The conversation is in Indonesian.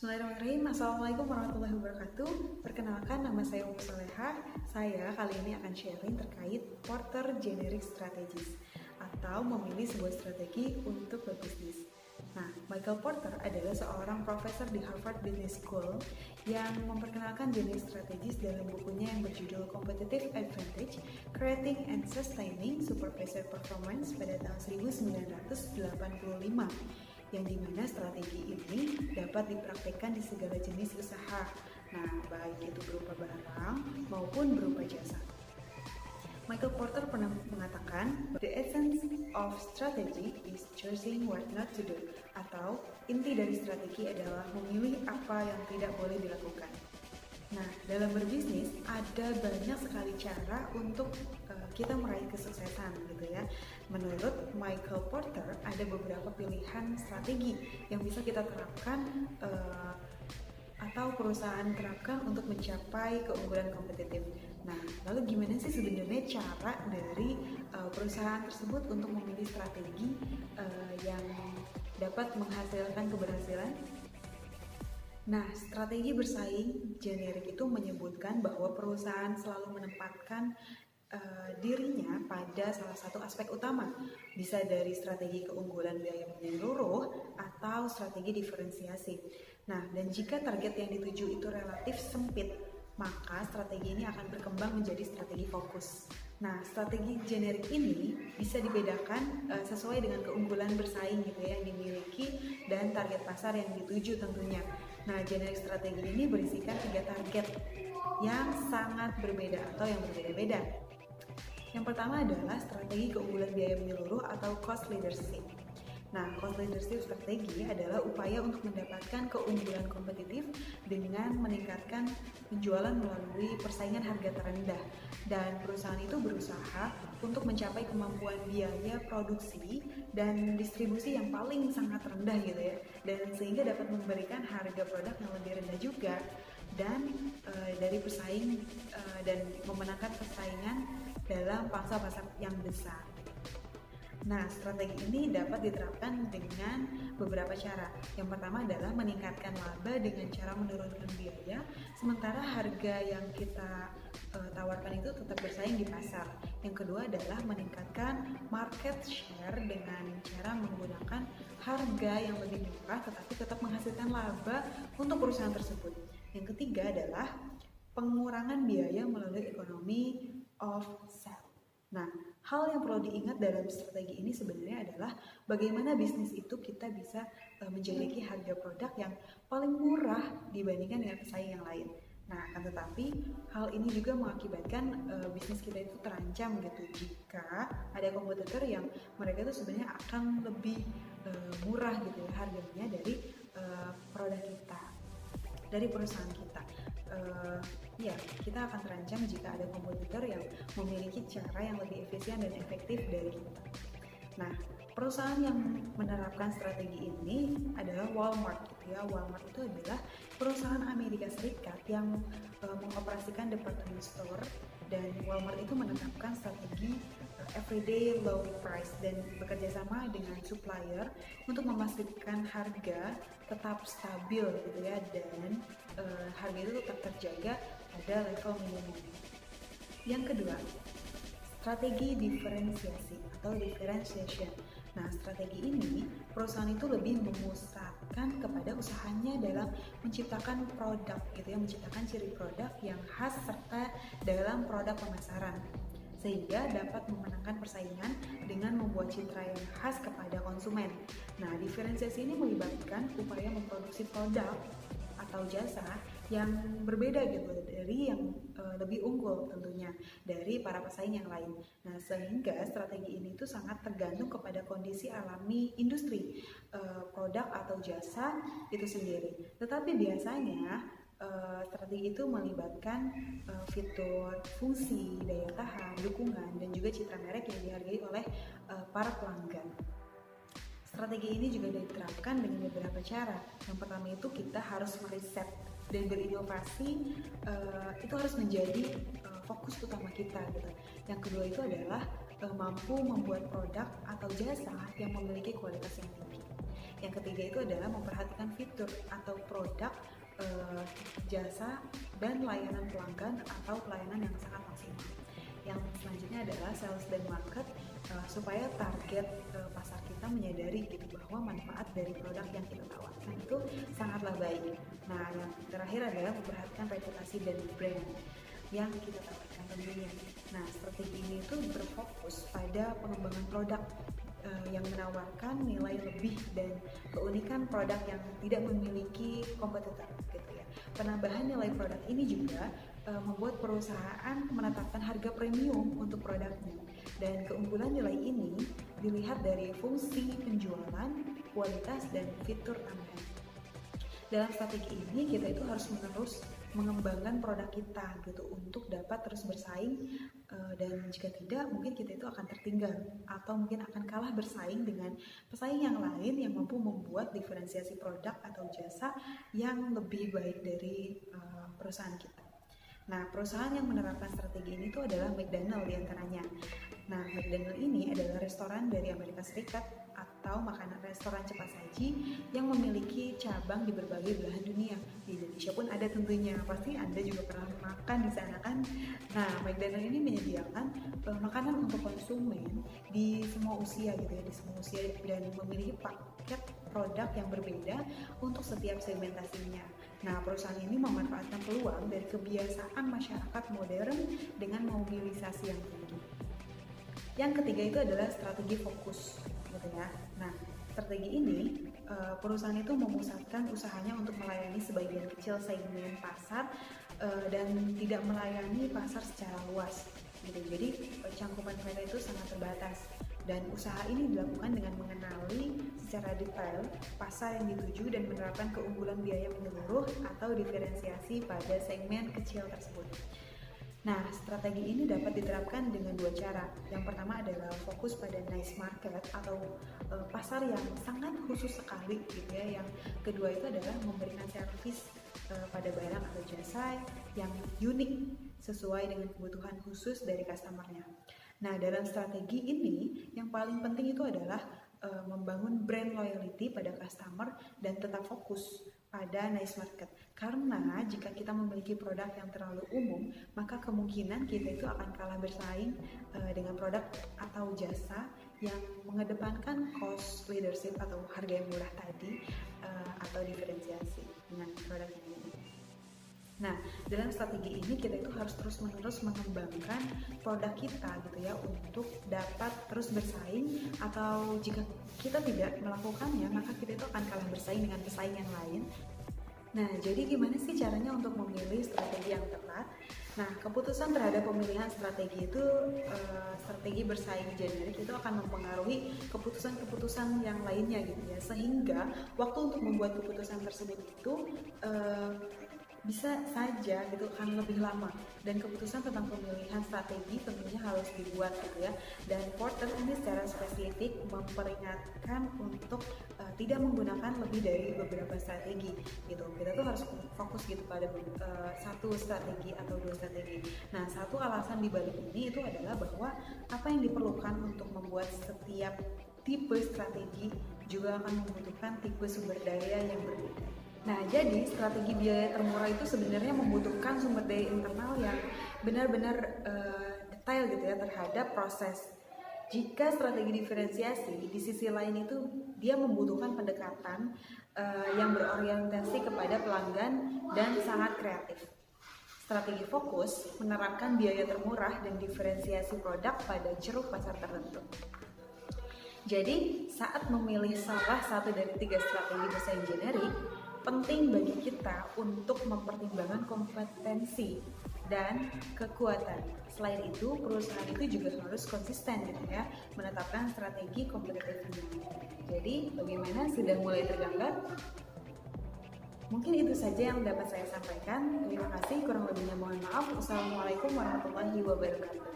Bismillahirrahmanirrahim. Assalamualaikum warahmatullahi wabarakatuh. Perkenalkan, nama saya Ummu Soleha. Saya kali ini akan sharing terkait Porter Generic Strategies atau memilih sebuah strategi untuk berbisnis. Nah, Michael Porter adalah seorang profesor di Harvard Business School yang memperkenalkan generic strategies dalam bukunya yang berjudul Competitive Advantage: Creating and Sustaining Supervisor Performance pada tahun 1985, yang dimana strategi ini dapat dipraktikkan di segala jenis usaha. Nah, baik itu berupa barang maupun berupa jasa. Michael Porter pernah mengatakan, "The essence of strategy is choosing what not to do," atau inti dari strategi adalah memilih apa yang tidak boleh dilakukan. Nah, dalam berbisnis ada banyak sekali cara untuk kita meraih kesuksesan gitu ya. Menurut Michael Porter ada beberapa pilihan strategi yang bisa kita terapkan atau perusahaan terapkan untuk mencapai keunggulan kompetitif. Nah, lalu gimana sih sebenarnya cara dari perusahaan tersebut untuk memilih strategi yang dapat menghasilkan keberhasilan? Nah, strategi bersaing generik itu menyebutkan bahwa perusahaan selalu menempatkan dirinya pada salah satu aspek utama, bisa dari strategi keunggulan biaya menyeluruh atau strategi diferensiasi. Nah, dan jika target yang dituju itu relatif sempit, maka strategi ini akan berkembang menjadi strategi fokus. Nah, strategi generik ini bisa dibedakan sesuai dengan keunggulan bersaing gitu ya, yang dimiliki dan target pasar yang dituju tentunya. Nah, generik strategi ini berisikan 3 target yang sangat berbeda atau yang berbeda-beda. Yang pertama adalah strategi keunggulan biaya menyeluruh atau cost leadership. Nah, cost leadership strategi adalah upaya untuk mendapatkan keunggulan kompetitif dengan meningkatkan penjualan melalui persaingan harga terendah. Dan perusahaan itu berusaha untuk mencapai kemampuan biaya produksi dan distribusi yang paling sangat rendah gitu ya. Dan sehingga dapat memberikan harga produk yang lebih rendah juga dan dari pesaing dan memenangkan persaingan dalam pangsa pasar yang besar. Nah, strategi ini dapat diterapkan dengan beberapa cara. Yang pertama adalah meningkatkan laba dengan cara menurunkan biaya, sementara harga yang kita tawarkan itu tetap bersaing di pasar. Yang kedua adalah meningkatkan market share dengan cara menggunakan harga yang lebih murah tetapi tetap menghasilkan laba untuk perusahaan tersebut. Yang ketiga adalah pengurangan biaya melalui ekonomi of scale. Nah, hal yang perlu diingat dalam strategi ini sebenarnya adalah bagaimana bisnis itu kita bisa menjadi harga produk yang paling murah dibandingkan dengan pesaing yang lain. Nah, akan tetapi hal ini juga mengakibatkan bisnis kita itu terancam gitu jika ada kompetitor yang mereka itu sebenarnya akan lebih murah gitu ya harganya dari produk kita, dari perusahaan kita. Kita akan terancam jika ada kompetitor yang memiliki cara yang lebih efisien dan efektif dari kita. Nah, perusahaan yang menerapkan strategi ini adalah Walmart gitu ya. Walmart itu adalah perusahaan Amerika Serikat yang mengoperasikan department store, dan Walmart itu menetapkan strategi everyday low price dan bekerja sama dengan supplier untuk memastikan harga tetap stabil gitu ya, dan harga itu tetap terjaga pada level minimum. Yang kedua, strategi diferensiasi atau differentiation. Nah, strategi ini perusahaan itu lebih memusatkan kepada usahanya dalam menciptakan produk gitu ya, menciptakan ciri produk yang khas serta dalam produk pemasaran, sehingga dapat memenangkan persaingan dengan membuat citra yang khas kepada konsumen. Nah, diferensiasi ini melibatkan upaya memproduksi produk atau jasa yang berbeda gitu dari yang lebih unggul tentunya dari para pesaing yang lain. Nah, sehingga strategi ini tuh sangat tergantung kepada kondisi alami industri produk atau jasa itu sendiri. Tetapi biasanya strategi itu melibatkan fitur, fungsi, daya tahan, dukungan, dan juga citra merek yang dihargai oleh para pelanggan. Strategi ini juga diterapkan dengan beberapa cara. Yang pertama itu kita harus meriset dan berinovasi, itu harus menjadi fokus utama kita gitu. Yang kedua itu adalah mampu membuat produk atau jasa yang memiliki kualitas yang tinggi. Yang ketiga itu adalah memperhatikan fitur atau produk, jasa, dan layanan pelanggan atau pelayanan yang sangat maksimal. Yang selanjutnya adalah sales dan market, supaya target pasar kita menyadari gitu bahwa manfaat dari produk yang kita tawarkan itu sangatlah baik. Nah, yang terakhir adalah memperhatikan reputasi dan brand yang kita tawarkan tentunya. Nah, strategi ini itu berfokus pada pengembangan produk yang menawarkan nilai lebih dan keunikan produk yang tidak memiliki kompetitor gitu ya. Penambahan nilai produk ini juga membuat perusahaan menetapkan harga premium untuk produknya, dan keunggulan nilai ini dilihat dari fungsi penjualan, kualitas, dan fitur tambahan. Dalam strategi ini kita itu harus menerus mengembangkan produk kita gitu untuk dapat terus bersaing, dan jika tidak mungkin kita itu akan tertinggal atau mungkin akan kalah bersaing dengan pesaing yang lain yang mampu membuat diferensiasi produk atau jasa yang lebih baik dari perusahaan kita. Nah, perusahaan yang menerapkan strategi ini tuh adalah McDonald diantaranya. Nah, McDonald ini adalah restoran dari Amerika Serikat atau makanan restoran cepat saji yang memiliki cabang di berbagai belahan dunia. Di Indonesia pun ada tentunya, pasti Anda juga pernah makan di sana kan. Nah, McDonald ini menyediakan makanan untuk konsumen di semua usia gitu ya, di semua usia, dan memiliki paket produk yang berbeda untuk setiap segmentasinya. Nah, perusahaan ini memanfaatkan peluang dari kebiasaan masyarakat modern dengan mobilisasi yang tinggi. Yang ketiga itu adalah strategi fokus, gitu ya. Nah, strategi ini perusahaan itu memusatkan usahanya untuk melayani sebagian kecil segmen pasar dan tidak melayani pasar secara luas, gitu. Jadi cangkupan mereka itu sangat terbatas. Dan usaha ini dilakukan dengan mengenali secara detail pasar yang dituju dan menerapkan keunggulan biaya menyeluruh atau diferensiasi pada segmen kecil tersebut. Nah, strategi ini dapat diterapkan dengan dua cara. Yang pertama adalah fokus pada niche market atau pasar yang sangat khusus sekali gitu ya. Yang kedua itu adalah memberikan servis pada barang atau jasa yang unik sesuai dengan kebutuhan khusus dari customer-nya. Nah, dalam strategi ini yang paling penting itu adalah membangun brand loyalty pada customer dan tetap fokus pada niche market. Karena jika kita memiliki produk yang terlalu umum, maka kemungkinan kita itu akan kalah bersaing dengan produk atau jasa yang mengedepankan cost leadership atau harga yang murah tadi, atau diferensiasi dengan produk yang ini. Nah, dalam strategi ini kita itu harus terus-menerus mengembangkan produk kita gitu ya untuk dapat terus bersaing, atau jika kita tidak melakukannya maka kita itu akan kalah bersaing dengan pesaing yang lain. Nah, jadi gimana sih caranya untuk memilih strategi yang tepat? Nah, keputusan terhadap pemilihan strategi itu, strategi bersaing generik itu akan mempengaruhi keputusan-keputusan yang lainnya gitu ya, sehingga waktu untuk membuat keputusan tersebut itu bisa saja gitu akan lebih lama, dan keputusan tentang pemilihan strategi tentunya harus dibuat gitu ya. Dan Porter ini secara spesifik memperingatkan untuk tidak menggunakan lebih dari beberapa strategi gitu. Kita tuh harus fokus gitu pada satu strategi atau dua strategi. Nah, satu alasan dibalik ini itu adalah bahwa apa yang diperlukan untuk membuat setiap tipe strategi juga akan membutuhkan tipe sumber daya yang berbeda. Nah, jadi strategi biaya termurah itu sebenarnya membutuhkan sumber daya internal yang benar-benar detail gitu ya terhadap proses. Jika strategi diferensiasi, di sisi lain itu dia membutuhkan pendekatan yang berorientasi kepada pelanggan dan sangat kreatif. Strategi fokus menerapkan biaya termurah dan diferensiasi produk pada ceruk pasar tertentu. Jadi, saat memilih salah satu dari tiga strategi bersaing generik, penting bagi kita untuk mempertimbangkan kompetensi dan kekuatan. Selain itu, perusahaan itu juga harus konsisten gitu ya, menetapkan strategi kompetitifnya. Jadi, bagaimana? Sudah mulai tergambar? Mungkin itu saja yang dapat saya sampaikan. Terima kasih, kurang lebihnya mohon maaf. Wassalamualaikum warahmatullahi wabarakatuh.